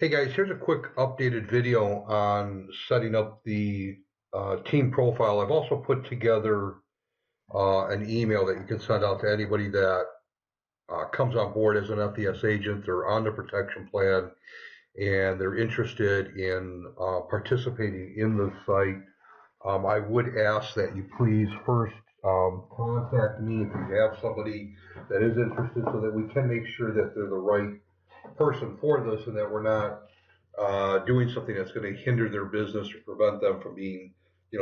Hey guys, here's a quick updated video on setting up the team profile. I've also put together an email that you can send out to anybody that comes on board as an FES agent. They're on the protection plan and they're interested in participating in the site. I would ask that you please first contact me if you have somebody that is interested so that we can make sure that they're the right person for this and that we're not doing something that's going to hinder their business or prevent them from being,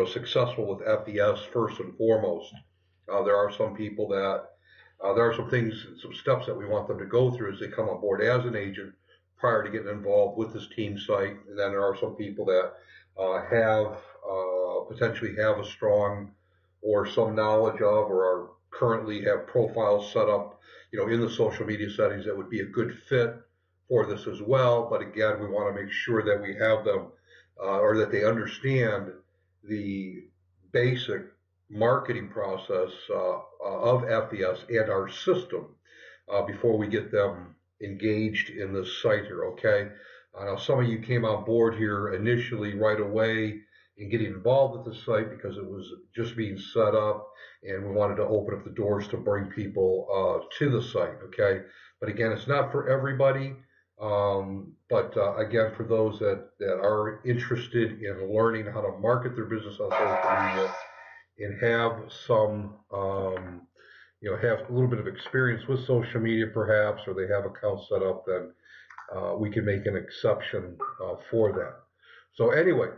successful with FES first and foremost. There are some people that there are some things, some steps that we want them to go through as they come on board as an agent prior to getting involved with this team site. And then there are some people that potentially have a strong or some knowledge of or are currently have profiles set up, in the social media settings that would be a good fit for this as well. But again, we want to make sure that we have them or that they understand the basic marketing process of FES and our system before we get them engaged in this site here, okay? Now, some of you came on board here initially right away and getting involved with the site because it was just being set up and we wanted to open up the doors to bring people to the site, okay? But again, it's not for everybody. Again, for those that are interested in learning how to market their business on social media and have some, have a little bit of experience with social media perhaps, or they have accounts set up, then we can make an exception for that. So anyway,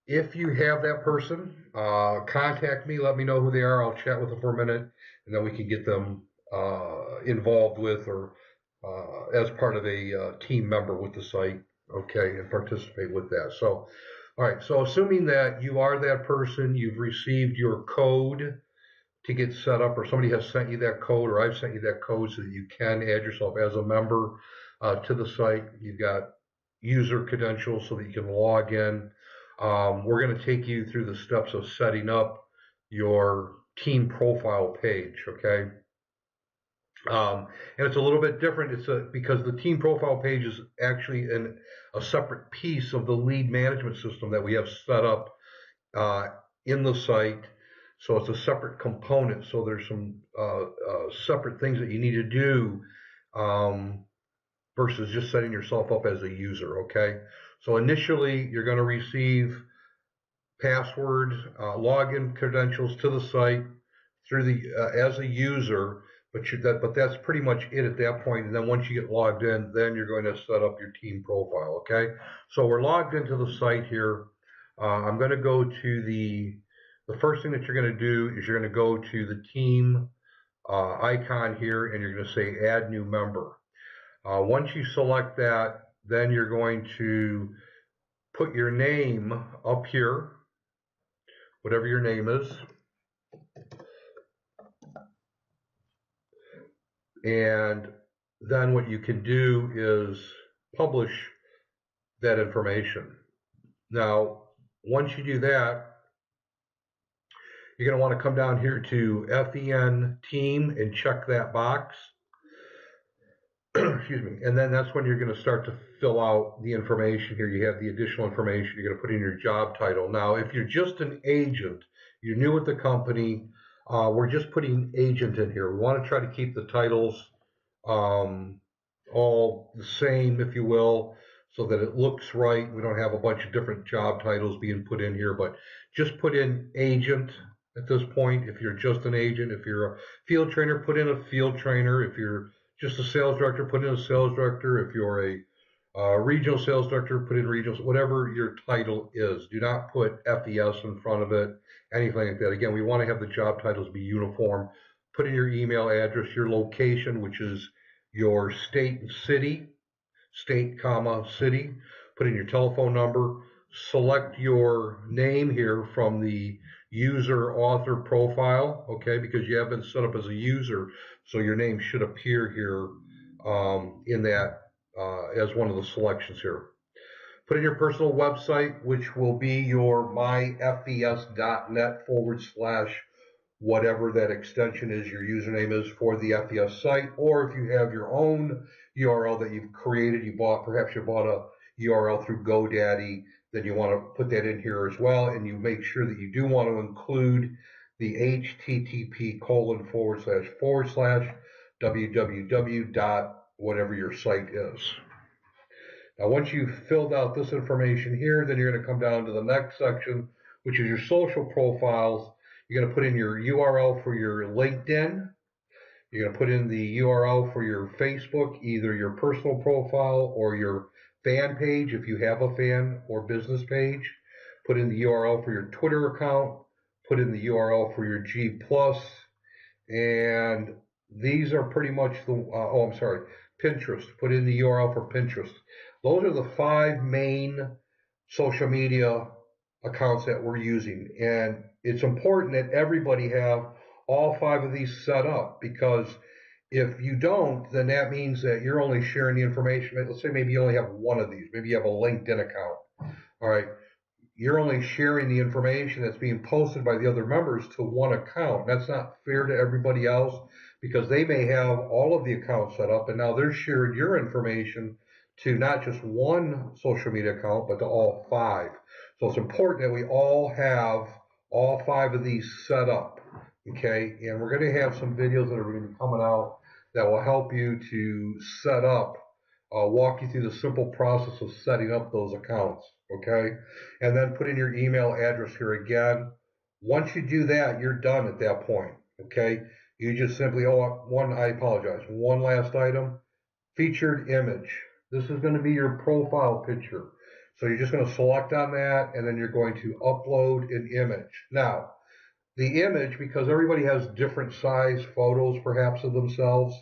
if you have that person, contact me, let me know who they are. I'll chat with them for a minute, and then we can get them involved with or as part of a team member with the site, okay, and participate with that. So, all right, so assuming that you are that person, you've received your code to get set up, or somebody has sent you that code, or I've sent you that code so that you can add yourself as a member to the site. You've got user credentials so that you can log in. We're going to take you through the steps of setting up your team profile page, okay? And it's a little bit different. Because the team profile page is actually a separate piece of the lead management system that we have set up in the site. So it's a separate component. So there's some separate things that you need to do versus just setting yourself up as a user, okay? So initially, you're going to receive password, login credentials to the site through the as a user. But that's pretty much it at that point. And then once you get logged in, then you're going to set up your team profile, okay? So we're logged into the site here. I'm going to go to the first thing that you're going to do is you're going to go to the team icon here, and you're going to say add new member. Once you select that, then you're going to put your name up here, whatever your name is. And then what you can do is publish that information. Now, once you do that, you're going to want to come down here to FEN Team and check that box. Excuse me. And then that's when you're going to start to fill out the information here. You have the additional information. You're going to put in your job title. Now, if you're just an agent, you're new with the company, we're just putting agent in here. We want to try to keep the titles all the same, if you will, so that it looks right. We don't have a bunch of different job titles being put in here, but just put in agent at this point. If you're just an agent, if you're a field trainer, put in a field trainer. If you're just a sales director, put in a sales director. If you're a regional sales director, put in regional, whatever your title is. Do not put FES in front of it, anything like that. Again, we want to have the job titles be uniform. Put in your email address, your location, which is your state and city, state, comma, city. Put in your telephone number. Select your name here from the user author profile, okay, because you have been set up as a user, so your name should appear here in that as one of the selections here. Put in your personal website, which will be your myfes.net/ whatever that extension is, your username is for the FES site, or if you have your own URL that you've created. Perhaps you bought a URL through GoDaddy, then you want to put that in here as well, and you make sure that you do want to include the http:// dot whatever your site is. Now, once you've filled out this information here, then you're going to come down to the next section, which is your social profiles. You're going to put in your URL for your LinkedIn. You're going to put in the URL for your Facebook, either your personal profile or your fan page if you have a fan or business page. Put in the URL for your Twitter account. Put in the URL for your G+. And these are pretty much the, Pinterest. Put in the URL for Pinterest. Those are the 5 main social media accounts that we're using. And it's important that everybody have all 5 of these set up, because if you don't, then that means that you're only sharing the information. Let's say maybe you only have one of these. Maybe you have a LinkedIn account. All right. You're only sharing the information that's being posted by the other members to one account. That's not fair to everybody else, because they may have all of the accounts set up, and now they're sharing your information to not just one social media account, but to all 5. So it's important that we all have all 5 of these set up, okay? And we're going to have some videos that are going to be coming out that will help you to set up, walk you through the simple process of setting up those accounts, okay? And then put in your email address here again. Once you do that, you're done at that point, okay? You just simply, one last item, featured image. This is going to be your profile picture. So you're just going to select on that, and then you're going to upload an image. Now, the image, because everybody has different size photos perhaps of themselves,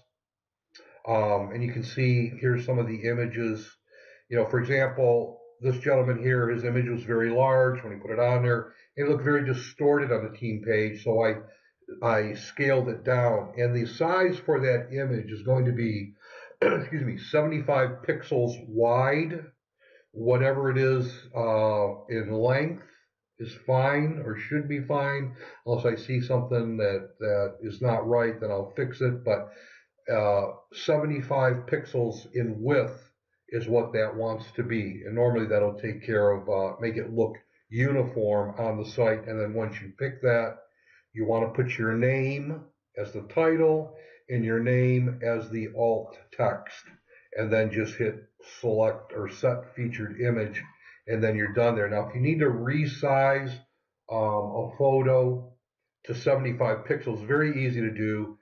and you can see here's some of the images. For example, this gentleman here, his image was very large when he put it on there. It looked very distorted on the team page, so I scaled it down. And the size for that image is going to be 75 pixels wide. Whatever it is in length is fine, or should be fine. Unless I see something that is not right, then I'll fix it. But 75 pixels in width is what that wants to be. And normally that'll take care of, make it look uniform on the site. And then once you pick that, you want to put your name as the title and your name as the alt text. And then just hit select or set featured image, and then you're done there. Now, if you need to resize a photo to 75 pixels, very easy to do.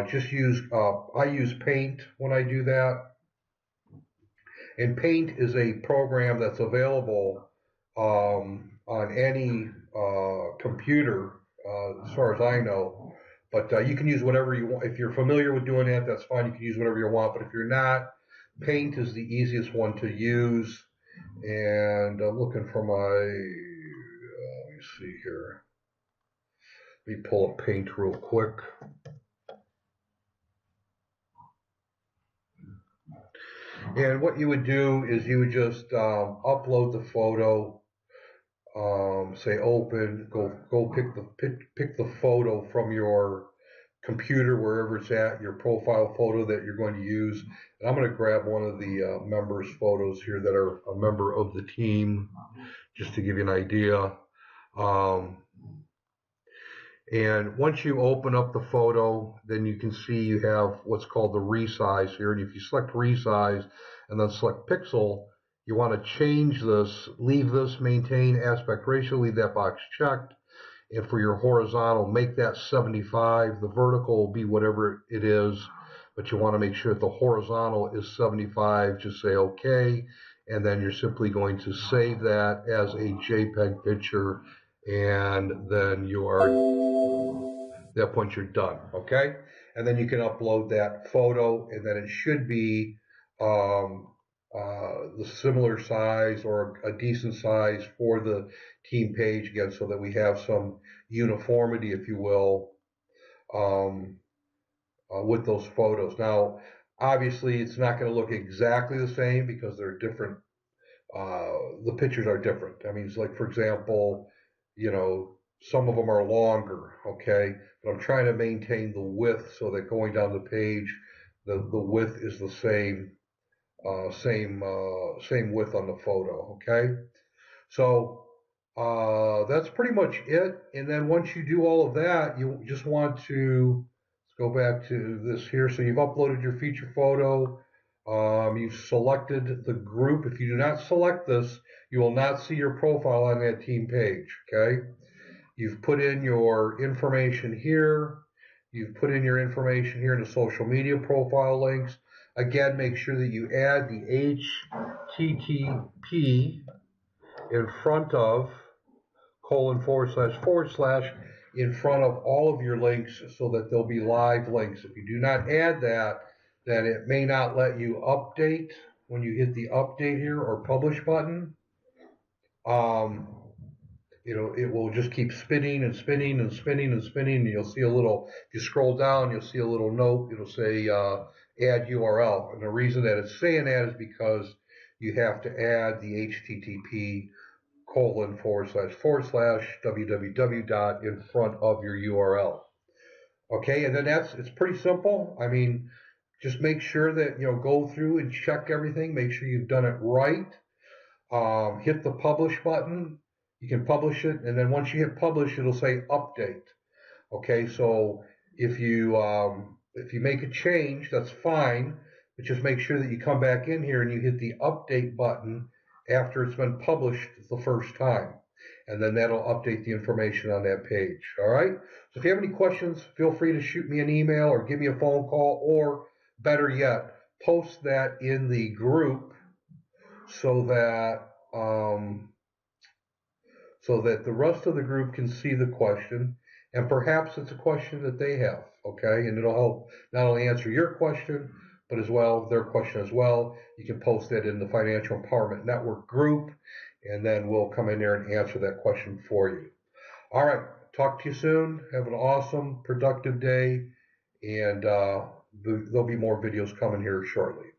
Just use, I use Paint when I do that. And Paint is a program that's available on any computer, as far as I know. But you can use whatever you want. If you're familiar with doing that, that's fine. You can use whatever you want. But if you're not, Paint is the easiest one to use. And I'm looking for my, let me see here. Let me pull up Paint real quick. And what you would do is you would just upload the photo, say open, go pick the photo from your computer, wherever it's at, your profile photo that you're going to use. And I'm going to grab one of the members' photos here that are a member of the team, just to give you an idea. And once you open up the photo, then you can see you have what's called the resize here. And if you select resize and then select pixel, you want to change this, leave this, maintain aspect ratio, leave that box checked. And for your horizontal, make that 75. The vertical will be whatever it is, but you want to make sure that the horizontal is 75. Just say OK, and then you're simply going to save that as a JPEG picture, and then you are, at that point you're done, okay? And then you can upload that photo, and then it should be the similar size or a decent size for the team page, again, so that we have some uniformity, if you will, with those photos. Now, obviously, it's not going to look exactly the same because they're different. The pictures are different. I mean, it's like, for example, some of them are longer, okay? But I'm trying to maintain the width so that going down the page, the width is the same same width on the photo. Okay, so that's pretty much it. And then once you do all of that, you just want to, let's go back to this here. So you've uploaded your feature photo. You've selected the group. If you do not select this, you will not see your profile on that team page. Okay. You've put in your information here. You've put in your information here in the social media profile links. Again, make sure that you add the HTTP in front of :// in front of all of your links so that they'll be live links. If you do not add that, then it may not let you update when you hit the update here or publish button. It will just keep spinning and spinning and spinning and spinning. And you'll see a little, if you scroll down, you'll see a little note. It'll say add URL. And the reason that it's saying that is because you have to add the HTTP : :// www. in front of your URL. Okay, and then it's pretty simple. I mean, just make sure that, go through and check everything. Make sure you've done it right. Hit the publish button. You can publish it, and then once you hit publish, it'll say update. Okay, so if you make a change, that's fine, but just make sure that you come back in here and you hit the update button after it's been published the first time, and then that'll update the information on that page. All right. So if you have any questions, feel free to shoot me an email or give me a phone call, or better yet, post that in the group so that the rest of the group can see the question, and perhaps it's a question that they have, okay? And it'll help not only answer your question, but as well their question as well. You can post that in the Financial Empowerment Network group, and then we'll come in there and answer that question for you. All right, talk to you soon. Have an awesome, productive day, and there'll be more videos coming here shortly.